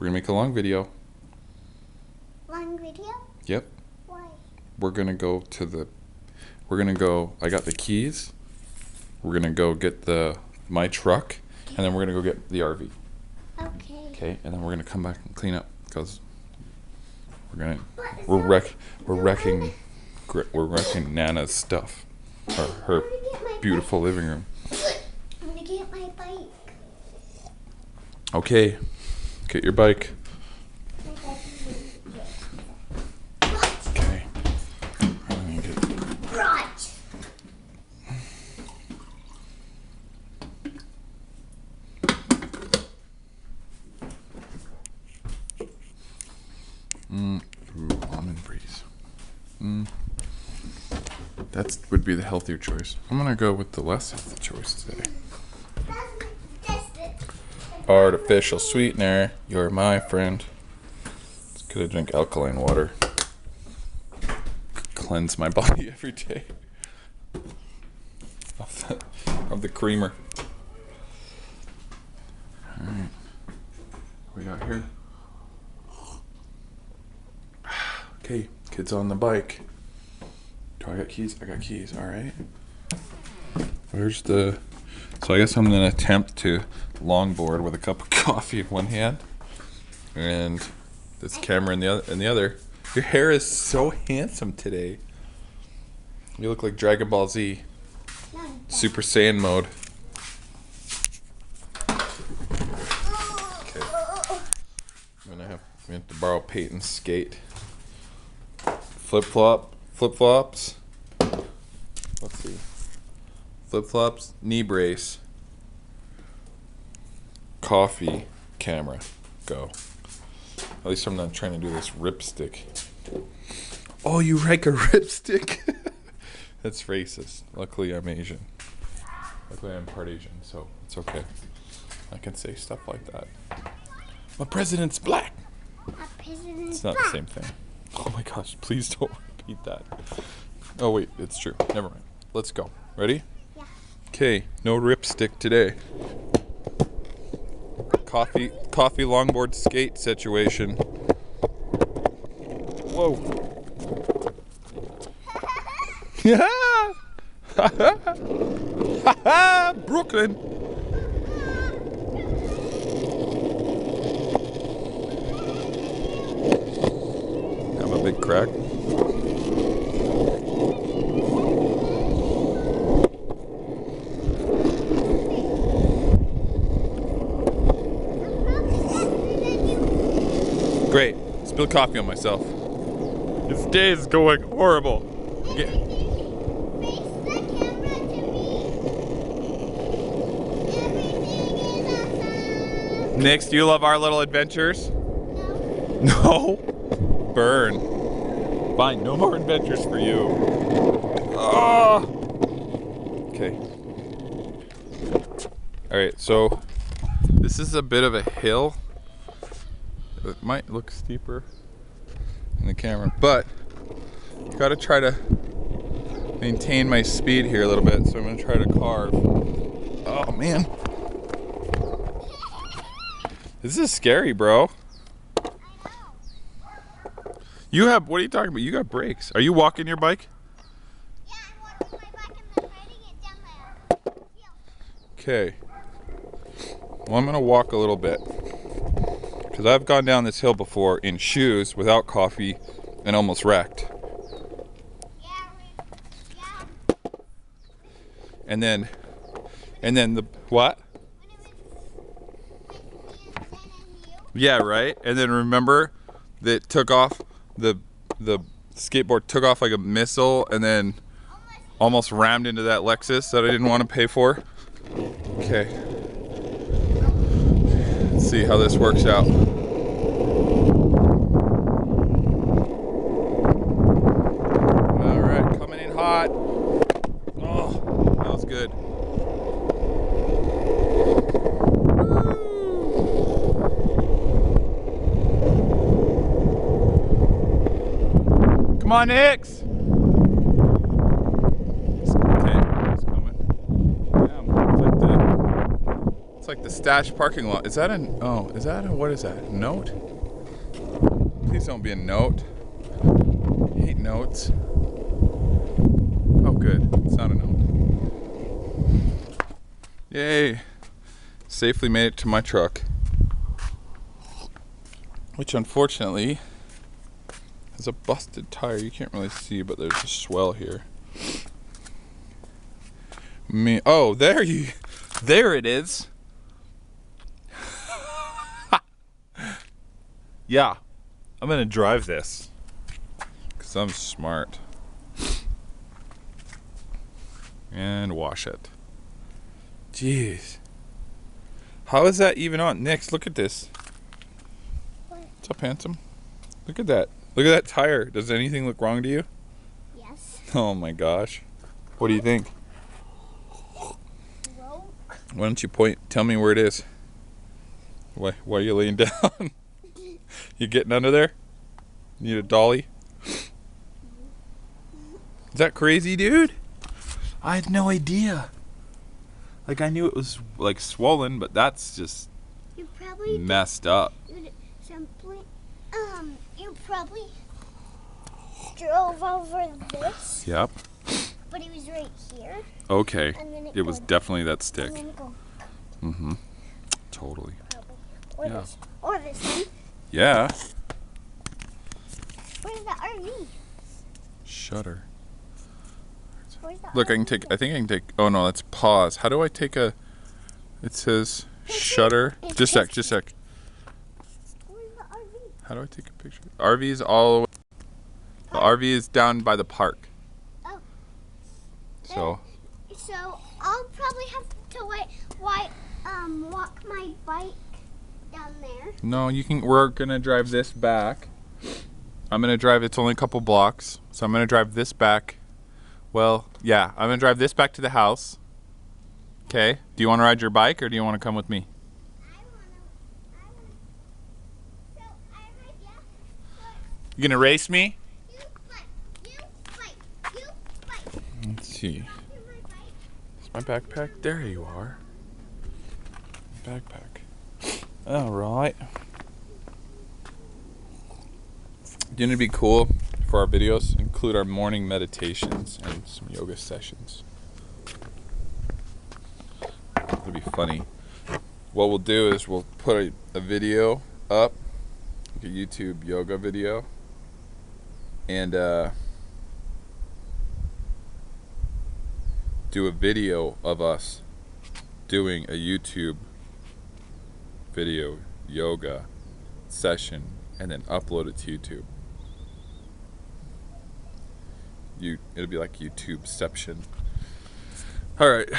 We're gonna make a long video. Long video? Yep. Why? We're gonna go to the. We're gonna go. I got the keys. We're gonna go get my truck, and then we're gonna go get the RV. Okay. Okay, and then we're gonna come back and clean up because we're wrecking Nana's stuff, her beautiful living room. I'm gonna get my bike. Okay, get your bike. Okay. Right. Ooh, almond breeze. That would be the healthier choice. I'm gonna go with the less healthy choice today. Artificial sweetener, you're my friend. Just gonna drink alkaline water. Cleanse my body every day of the creamer. Alright. What we got here? Okay, kids on the bike. Do I got keys? I got keys, alright. Where's the... So I guess I'm going to attempt to longboard with a cup of coffee in one hand. And this camera in the other. Your hair is so handsome today. You look like Dragon Ball Z. Super Saiyan mode. Okay. I'm going to have to borrow Peyton's skate. Flip-flops. Let's see. Flip-flops, knee brace, coffee, camera, go. At least I'm not trying to do this ripstick. Oh, you like a ripstick? That's racist. Luckily, I'm Asian. Luckily, I'm part Asian, so it's okay. I can say stuff like that. My president's black. It's not the same thing. Oh my gosh, please don't repeat that. Oh wait, it's true. Never mind. Let's go. Ready? Yeah. Okay, no ripstick today. Coffee longboard skate situation. Whoa. Yeah. Brooklyn. Have a big crack. Great. Spilled coffee on myself. This day is going horrible. Face the camera to me. Everything is awesome. Nixx, do you love our little adventures? No. No? Burn. Fine, no more adventures for you. Ah. Okay. Alright, so this is a bit of a hill. It might look steeper in the camera, but you gotta try to maintain my speed here a little bit, so I'm gonna try to carve. Oh man. This is scary, bro. You have, what are you talking about? You got brakes. Are you walking your bike? Yeah, I'm walking my bike and then riding it down the hill. Okay. Well, I'm gonna walk a little bit. Because I've gone down this hill before in shoes without coffee and almost wrecked. Yeah. And then the what? Yeah, right. And then remember that took off the skateboard took off like a missile and then almost rammed into that Lexus that I didn't want to pay for. Okay. Let's see how this works out. All right, coming in hot. Oh, that was good. Come on, Nixx. Okay, it's coming. Damn, it's like at the Stash parking lot. Is that an? Oh, is that a? What is that? Note? Please don't be a note. I hate notes. Oh, good. It's not a note. Yay! Safely made it to my truck, which unfortunately has a busted tire. You can't really see, but there's a swell here. Oh, there it is. Yeah, I'm gonna drive this because I'm smart. And wash it. Jeez. How is that even on? Nixx, look at this. What's up, handsome? Look at that. Look at that tire. Does anything look wrong to you? Yes. Oh my gosh. What do you think? Broke. Why don't you tell me where it is? Why are you laying down? You getting under there? Need a dolly? Is that crazy, dude? I had no idea. Like, I knew it was like swollen, but that's just You probably messed up. You probably drove over this. Yep. But it was right here. Okay. And then It was definitely that stick. And then it go Mm-hmm. Totally. probably. Or Yeah. this. Or this one. Yeah. Where's the RV? Shutter. Where's the Look, I RV? think I can take, oh no, that's pause. How do I take it says shutter. Just sec. Where's the RV? How do I take a picture? RV's all the way. The RV is down by the park. Oh. So, So I'll probably have to walk my bike down there. no, we're gonna drive this back. I'm gonna drive, it's only a couple blocks. So I'm gonna drive this back. Well, yeah, I'm gonna drive this back to the house. Okay. Do you wanna ride your bike or do you wanna come with me? You gonna race me? Let's see. Is my backpack? There you are. Backpack. Alright. Didn't it be cool for our videos? Include our morning meditations and some yoga sessions. It'll be funny. What we'll do is we'll put a video up, like a YouTube yoga video, and do a video of us doing a YouTube video yoga session and then upload it to YouTube. It'll be like YouTubeception. Alright,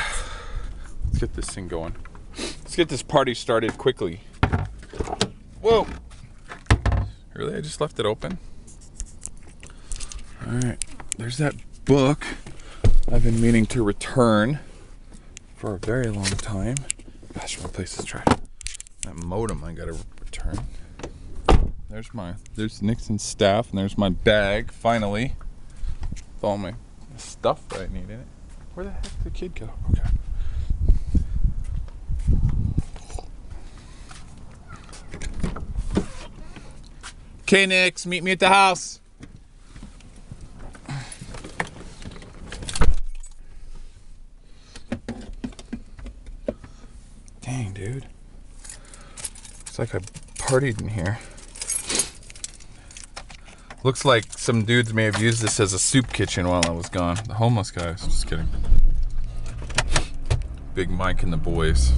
let's get this thing going. Let's get this party started quickly. Whoa! Really? I just left it open? Alright, there's that book I've been meaning to return for a very long time. Gosh, my place is trash. That modem I gotta return. There's Nixx's staff, and there's my bag, finally. With all my stuff that I need in it. Where the heck did the kid go? Okay. Okay, Nixx, meet me at the house. Dang, dude. Looks like I partied in here. Looks like some dudes may have used this as a soup kitchen while I was gone. The homeless guys. Just kidding. Big Mike and the boys.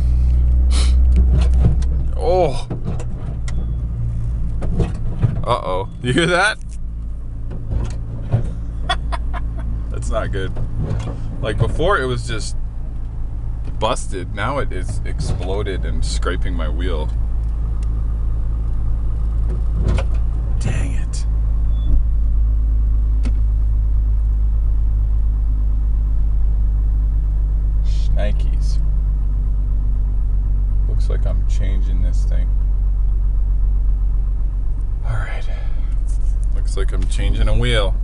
Oh! Uh-oh. You hear that? That's not good. Like before it was just busted. Now it is exploded and scraping my wheel. Dang it. Nikes. Looks like I'm changing this thing. Alright. Looks like I'm changing a wheel.